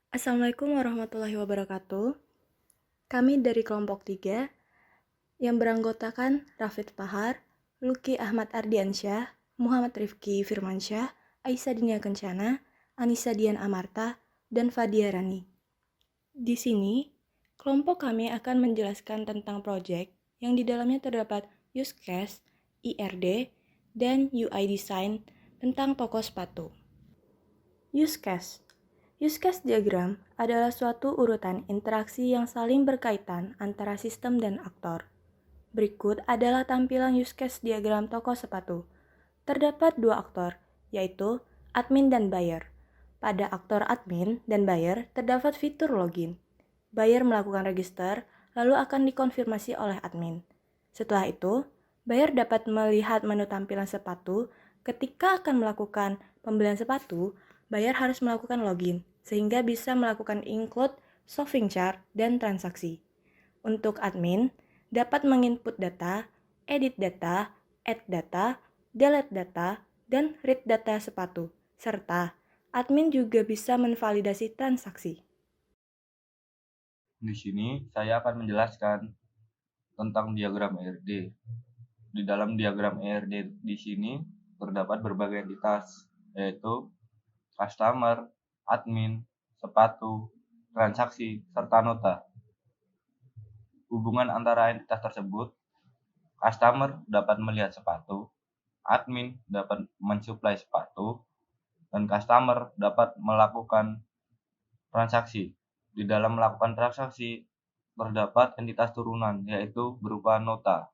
Assalamualaikum warahmatullahi wabarakatuh. Kami dari kelompok 3 yang beranggotakan Rafid Pahar, Luki Ahmad Ardiansyah, Muhammad Rifki Firmansyah, Aisyah Dinia Kencana, Anissa Dian Amarta, dan Fadia Rani. Di sini, kelompok kami akan menjelaskan tentang proyek yang di dalamnya terdapat use case, IRD, dan UI design tentang toko sepatu. Use case. Use case diagram adalah suatu urutan interaksi yang saling berkaitan antara sistem dan aktor. Berikut adalah tampilan use case diagram toko sepatu. Terdapat dua aktor, yaitu admin dan buyer. Pada aktor admin dan buyer terdapat fitur login. Buyer melakukan register, lalu akan dikonfirmasi oleh admin. Setelah itu, buyer dapat melihat menu tampilan sepatu. Ketika akan melakukan pembelian sepatu, buyer harus melakukan login, sehingga bisa melakukan include, shopping chart, dan transaksi. Untuk admin, dapat menginput data, edit data, add data, delete data, dan read data sepatu, serta admin juga bisa menvalidasi transaksi. Di sini saya akan menjelaskan tentang diagram ERD. Di dalam diagram ERD di sini terdapat berbagai entitas, yaitu customer, admin, sepatu, transaksi, serta nota. Hubungan antara entitas tersebut, customer dapat melihat sepatu, admin dapat mensuplai sepatu, dan customer dapat melakukan transaksi. Di dalam melakukan transaksi, terdapat entitas turunan, yaitu berupa nota.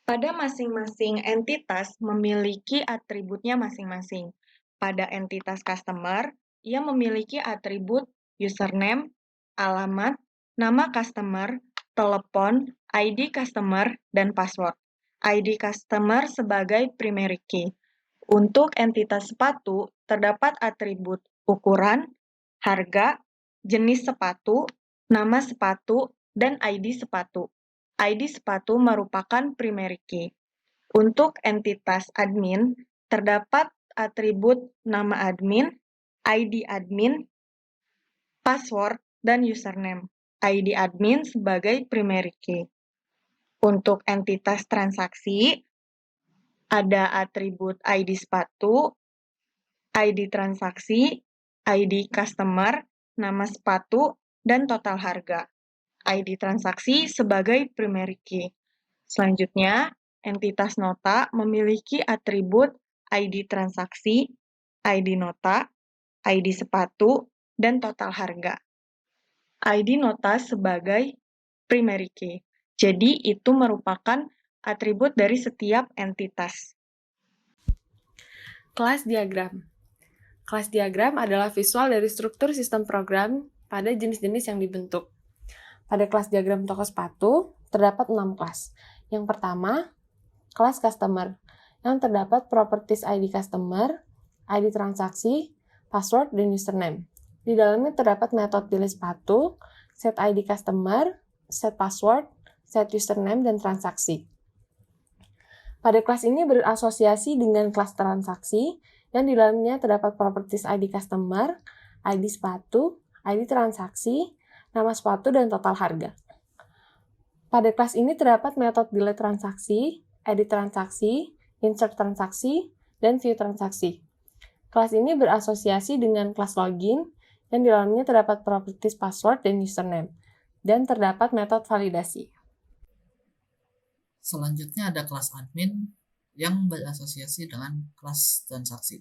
Pada masing-masing entitas memiliki atributnya masing-masing. Pada entitas customer, ia memiliki atribut username, alamat, nama customer, telepon, ID customer, dan password. ID customer sebagai primary key. Untuk entitas sepatu, terdapat atribut ukuran, harga, jenis sepatu, nama sepatu, dan ID sepatu. ID sepatu merupakan primary key. Untuk entitas admin, terdapat atribut nama admin, ID admin, password, dan username. ID admin sebagai primary key. Untuk entitas transaksi, ada atribut ID sepatu, ID transaksi, ID customer, nama sepatu, dan total harga. ID transaksi sebagai primary key. Selanjutnya, entitas nota memiliki atribut ID transaksi, ID nota, ID sepatu, dan total harga. ID nota sebagai primary key. Jadi, itu merupakan atribut dari setiap entitas. Kelas diagram. Kelas diagram adalah visual dari struktur sistem program pada jenis-jenis yang dibentuk. Pada kelas diagram toko sepatu, terdapat 6 kelas. Yang pertama, kelas customer, yang terdapat properties ID customer, ID transaksi, password, dan username. Di dalamnya terdapat metode pilih sepatu, set ID customer, set password, set username, dan transaksi. Pada kelas ini berasosiasi dengan kelas transaksi, yang di dalamnya terdapat properties ID customer, ID sepatu, ID transaksi, nama sepatu, dan total harga. Pada kelas ini terdapat metode delete transaksi, edit transaksi, insert transaksi, dan view transaksi. Kelas ini berasosiasi dengan kelas login, yang di dalamnya terdapat properties password dan username, dan terdapat metode validasi. Selanjutnya ada kelas admin yang berasosiasi dengan kelas transaksi.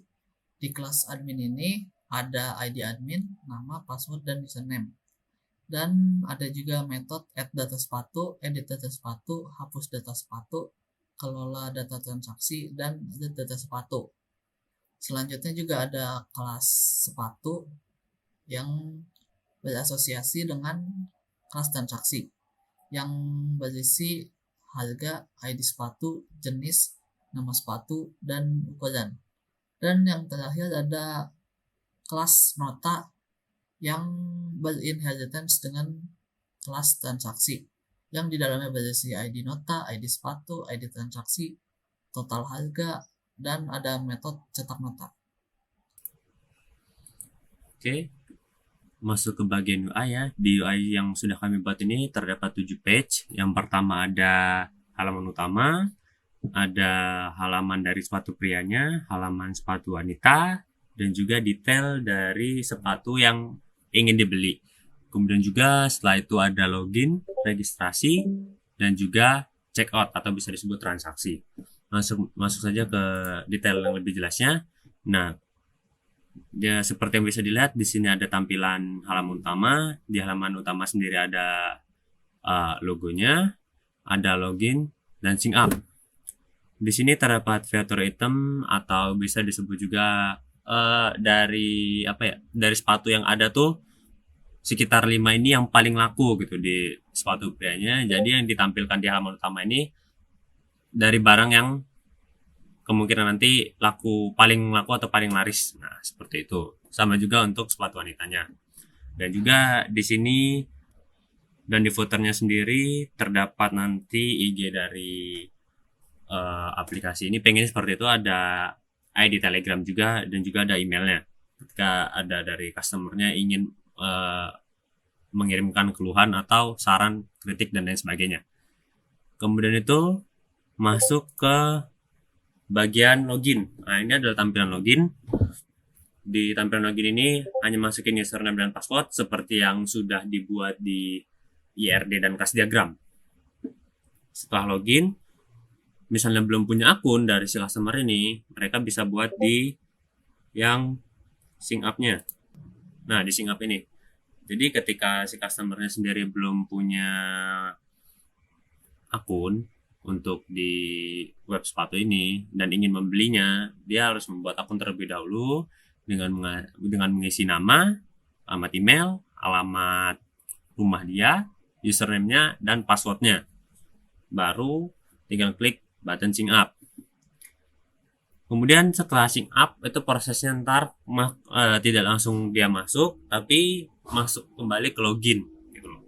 Di kelas admin ini ada ID admin, nama, password, dan username. Dan ada juga metode add data sepatu, edit data sepatu, hapus data sepatu, kelola data transaksi, dan edit data sepatu. Selanjutnya juga ada kelas sepatu yang berasosiasi dengan kelas transaksi yang berisi harga, ID sepatu, jenis, nama sepatu, dan ukuran. Dan yang terakhir ada kelas nota yang berinheritance dengan kelas transaksi yang di dalamnya berisi ID nota, ID sepatu, ID transaksi, total harga, dan ada metode cetak nota. Oke, masuk ke bagian UI ya. Di UI yang sudah kami buat ini terdapat 7 page. Yang pertama ada halaman utama, ada halaman dari sepatu prianya, halaman sepatu wanita, dan juga detail dari sepatu yang ingin dibeli. Kemudian juga setelah itu ada login, registrasi, dan juga check out atau bisa disebut transaksi. Masuk saja ke detail yang lebih jelasnya. Nah, ya seperti yang bisa dilihat di sini ada tampilan halaman utama. Di halaman utama sendiri ada logonya, ada login dan sign up. Di sini terdapat fitur item atau bisa disebut juga dari dari sepatu yang ada tuh sekitar 5 ini yang paling laku gitu di sepatu prianya. Jadi yang ditampilkan di halaman utama ini dari barang yang kemungkinan nanti paling laku atau paling laris. Nah, seperti itu. Sama juga untuk sepatu wanitanya. Dan juga di sini dan di footernya sendiri terdapat nanti IG dari aplikasi ini. Pengen seperti itu, ada ID Telegram juga dan juga ada emailnya. Ketika ada dari customernya ingin mengirimkan keluhan atau saran, kritik dan lain sebagainya. Kemudian itu masuk ke bagian login. Nah, ini adalah tampilan login. Di tampilan login ini hanya masukin username dan password seperti yang sudah dibuat di IRD dan kelas diagram. Setelah login, misalnya belum punya akun dari si customer ini, mereka bisa buat di yang sync up-nya. Nah, di sync up ini. Jadi ketika si customer-nya sendiri belum punya akun untuk di web sepatu ini dan ingin membelinya, dia harus membuat akun terlebih dahulu dengan mengisi nama, alamat email, alamat rumah dia, username-nya, dan password-nya. Baru tinggal klik button sync up. Kemudian setelah sync up itu prosesnya ntar tidak langsung dia masuk, tapi masuk kembali ke login gitu loh.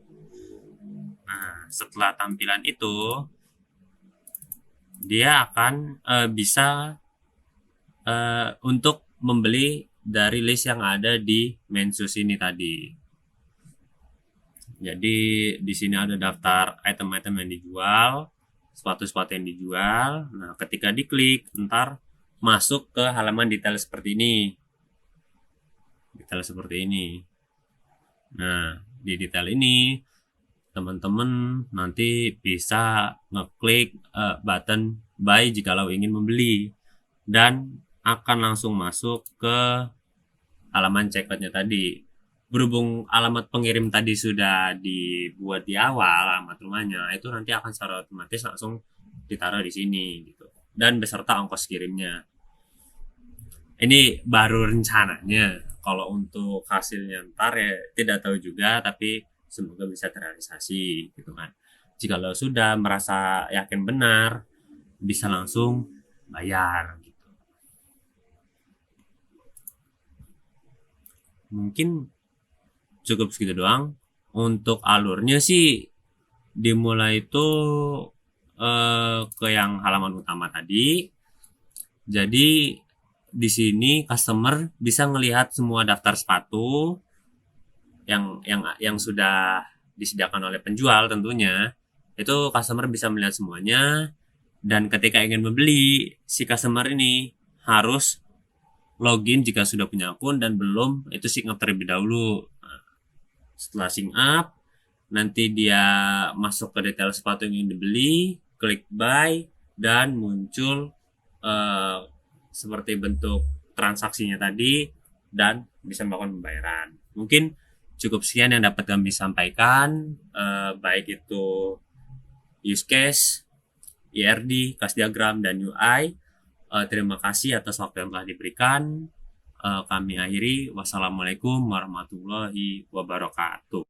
Nah, setelah tampilan itu dia akan bisa untuk membeli dari list yang ada di Mensus ini tadi. Jadi di sini ada daftar item-item yang dijual, sepatu-sepatu yang dijual. Nah, ketika diklik, ntar masuk ke halaman detail seperti ini. Detail seperti ini. Nah, di detail ini teman-teman nanti bisa ngeklik button buy jikalau ingin membeli dan akan langsung masuk ke halaman checkout-nya tadi. Berhubung alamat pengirim tadi sudah dibuat di awal, alamat rumahnya, itu nanti akan secara otomatis langsung ditaruh di sini gitu. Dan beserta ongkos kirimnya. Ini baru rencananya. Kalau untuk hasilnya ntar ya tidak tahu juga, tapi semoga bisa terrealisasi gitu kan. Jikalau sudah merasa yakin benar, bisa langsung bayar gitu. Mungkin cukup segitu doang. Untuk alurnya sih dimulai itu ke yang halaman utama tadi. Jadi di sini customer bisa melihat semua daftar sepatu yang sudah disediakan oleh penjual tentunya. Itu customer bisa melihat semuanya, dan ketika ingin membeli, si customer ini harus login jika sudah punya akun, dan belum itu sign up terlebih dahulu. Nah, setelah sign up, nanti dia masuk ke detail sepatu yang ingin dibeli, klik buy, dan muncul seperti bentuk transaksinya tadi dan bisa melakukan pembayaran. Mungkin cukup sekian yang dapat kami sampaikan, baik itu use case, IRD, kelas diagram, dan UI. Terima kasih atas waktu yang telah diberikan. Kami akhiri. Wassalamualaikum warahmatullahi wabarakatuh.